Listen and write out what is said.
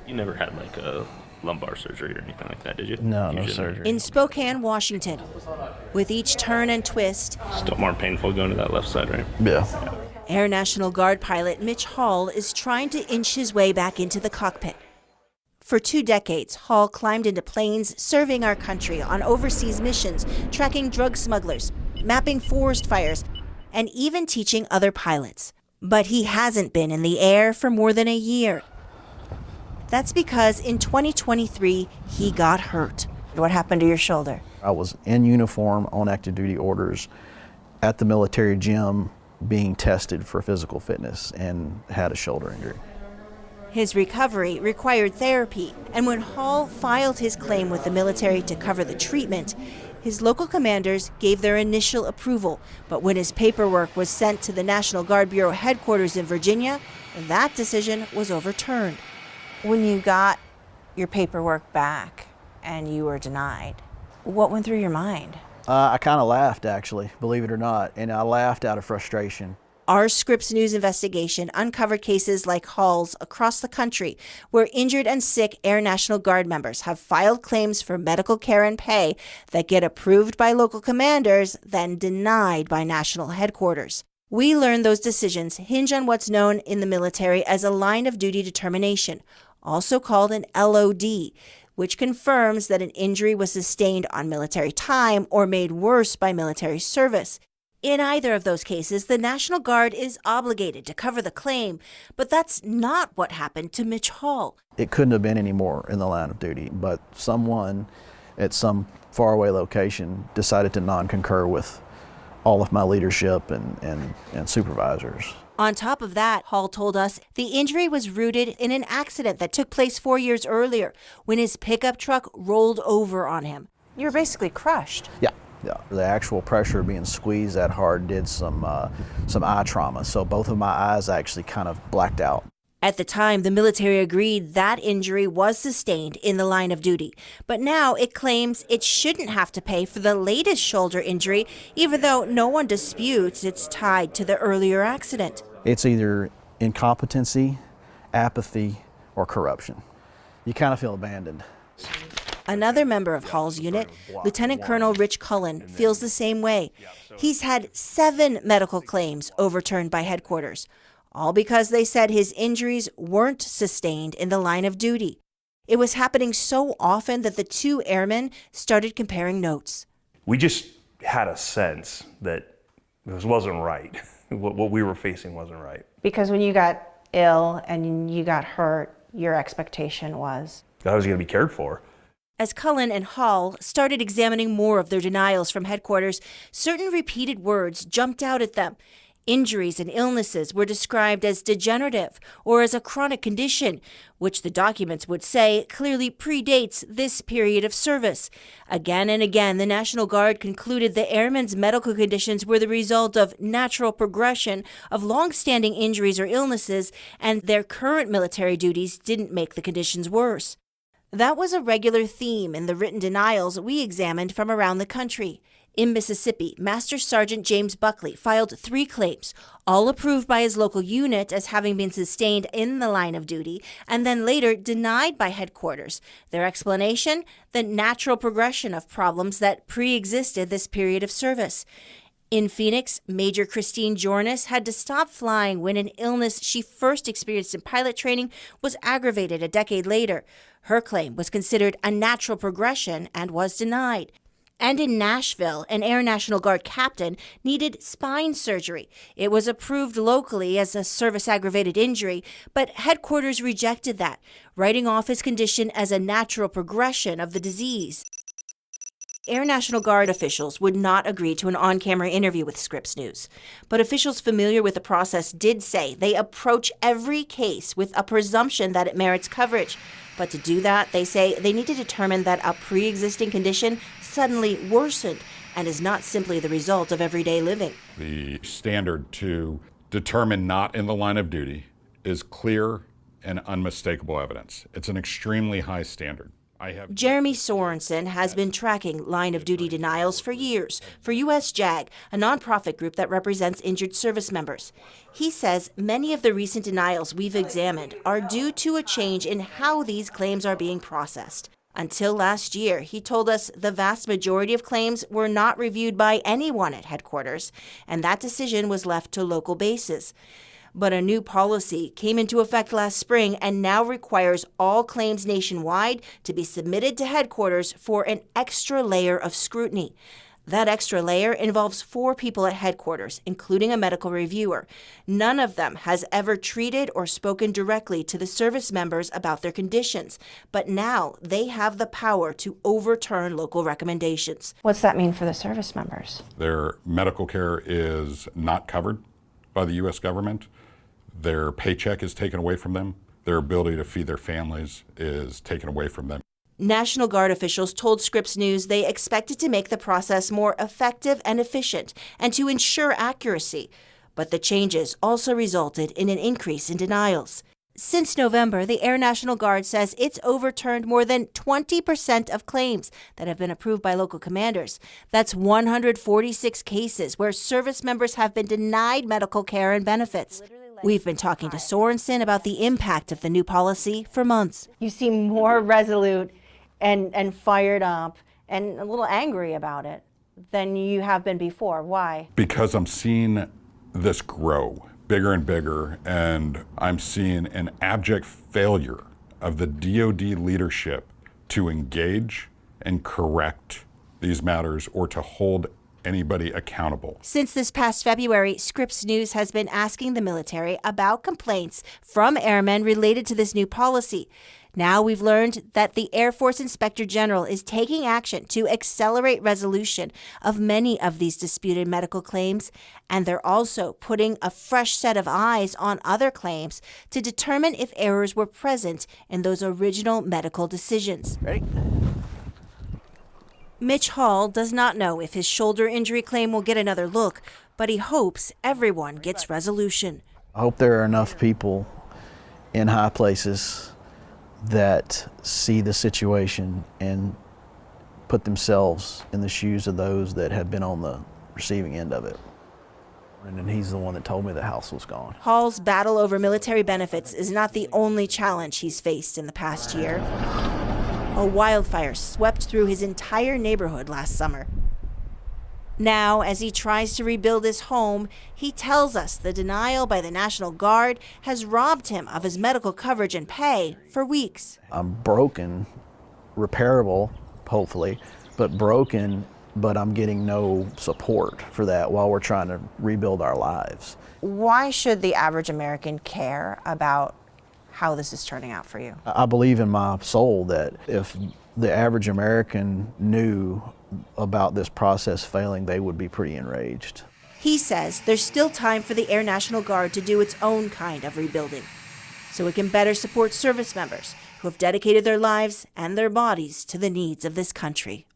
You never had like a lumbar surgery or anything like that, did you? No, no Fusion? surgery. In Spokane, Washington, with each turn and twist, Still more painful going to that left side, right? Yeah. Air National Guard pilot Mitch Hall is trying to inch his way back into the cockpit. For 2 decades, Hall climbed into planes serving our country on overseas missions, tracking drug smugglers, mapping forest fires, and even teaching other pilots. But he hasn't been in the air for more than a year. That's because in 2023, he got hurt. What happened to your shoulder? I was in uniform on active duty orders at the military gym being tested for physical fitness and had a shoulder injury. His recovery required therapy, and when Hall filed his claim with the military to cover the treatment, his local commanders gave their initial approval. But when his paperwork was sent to the National Guard Bureau headquarters in Virginia, that decision was overturned. When you got your paperwork back and you were denied, what went through your mind? I kind of laughed, actually, believe it or not, and I laughed out of frustration. Our Scripps News investigation uncovered cases like Hall's across the country where injured and sick Air National Guard members have filed claims for medical care and pay that get approved by local commanders, then denied by national headquarters. We learned those decisions hinge on what's known in the military as a line of duty determination, also called an LOD, which confirms that an injury was sustained on military time or made worse by military service. In either of those cases, the National Guard is obligated to cover the claim, but that's not what happened to Mitch Hall. It couldn't have been any more in the line of duty, but someone at some faraway location decided to non-concur with all of my leadership and supervisors. On top of that, Hall told us the injury was rooted in an accident that took place 4 years earlier when his pickup truck rolled over on him. You were basically crushed. Yeah. The actual pressure being squeezed that hard did some eye trauma, so both of my eyes actually kind of blacked out. At the time, the military agreed that injury was sustained in the line of duty, but now it claims it shouldn't have to pay for the latest shoulder injury, even though no one disputes it's tied to the earlier accident. It's either incompetency, apathy, or corruption. You kind of feel abandoned. Another member of Hall's unit, Lieutenant Colonel Rich Cullen, feels the same way. He's had 7 medical claims overturned by headquarters, all because they said his injuries weren't sustained in the line of duty. It was happening so often that the 2 airmen started comparing notes. We just had a sense that this wasn't right. What we were facing wasn't right. Because when you got ill and you got hurt, your expectation was? I was going to be cared for. As Cullen and Hall started examining more of their denials from headquarters, certain repeated words jumped out at them. Injuries and illnesses were described as degenerative or as a chronic condition, which the documents would say clearly predates this period of service. Again and again, the National Guard concluded the airmen's medical conditions were the result of natural progression of long-standing injuries or illnesses, and their current military duties didn't make the conditions worse. That was a regular theme in the written denials we examined from around the country. In Mississippi, Master Sergeant James Buckley filed 3 claims, all approved by his local unit as having been sustained in the line of duty, and then later denied by headquarters. Their explanation? The natural progression of problems that pre-existed this period of service. In Phoenix, Major Christine Jornis had to stop flying when an illness she first experienced in pilot training was aggravated a decade later. Her claim was considered a natural progression and was denied. And in Nashville, an Air National Guard captain needed spine surgery. It was approved locally as a service-aggravated injury, but headquarters rejected that, writing off his condition as a natural progression of the disease. Air National Guard officials would not agree to an on-camera interview with Scripps News, but officials familiar with the process did say they approach every case with a presumption that it merits coverage. But to do that, they say they need to determine that a pre-existing condition suddenly worsened and is not simply the result of everyday living. The standard to determine not in the line of duty is clear and unmistakable evidence. It's an extremely high standard. Jeremy Sorensen has been tracking line of duty denials for years for U.S. JAG, a nonprofit group that represents injured service members. He says many of the recent denials we've examined are due to a change in how these claims are being processed. Until last year, he told us the vast majority of claims were not reviewed by anyone at headquarters, and that decision was left to local bases. But a new policy came into effect last spring and now requires all claims nationwide to be submitted to headquarters for an extra layer of scrutiny. That extra layer involves 4 people at headquarters, including a medical reviewer. None of them has ever treated or spoken directly to the service members about their conditions, but now they have the power to overturn local recommendations. What's that mean for the service members? Their medical care is not covered by the U.S. government. Their paycheck is taken away from them. Their ability to feed their families is taken away from them. National Guard officials told Scripps News they expected to make the process more effective and efficient and to ensure accuracy. But the changes also resulted in an increase in denials. Since November, the Air National Guard says it's overturned more than 20% of claims that have been approved by local commanders. That's 146 cases where service members have been denied medical care and benefits. We've been talking to Sorensen about the impact of the new policy for months. You seem more resolute and fired up and a little angry about it than you have been before. Why? Because I'm seeing this grow bigger and bigger, and I'm seeing an abject failure of the DoD leadership to engage and correct these matters or to hold anybody accountable. Since this past February, Scripps News has been asking the military about complaints from airmen related to this new policy. Now we've learned that the Air Force Inspector General is taking action to accelerate resolution of many of these disputed medical claims, and they're also putting a fresh set of eyes on other claims to determine if errors were present in those original medical decisions. Ready? Mitch Hall does not know if his shoulder injury claim will get another look, but he hopes everyone gets resolution. I hope there are enough people in high places that see the situation and put themselves in the shoes of those that have been on the receiving end of it. And he's the one that told me the house was gone. Hall's battle over military benefits is not the only challenge he's faced in the past year. A wildfire swept through his entire neighborhood last summer. Now, as he tries to rebuild his home, he tells us the denial by the National Guard has robbed him of his medical coverage and pay for weeks. I'm broken, repairable, hopefully, but broken, but I'm getting no support for that while we're trying to rebuild our lives. Why should the average American care about how this is turning out for you? I believe in my soul that if the average American knew about this process failing, they would be pretty enraged. He says there's still time for the Air National Guard to do its own kind of rebuilding, so it can better support service members who have dedicated their lives and their bodies to the needs of this country.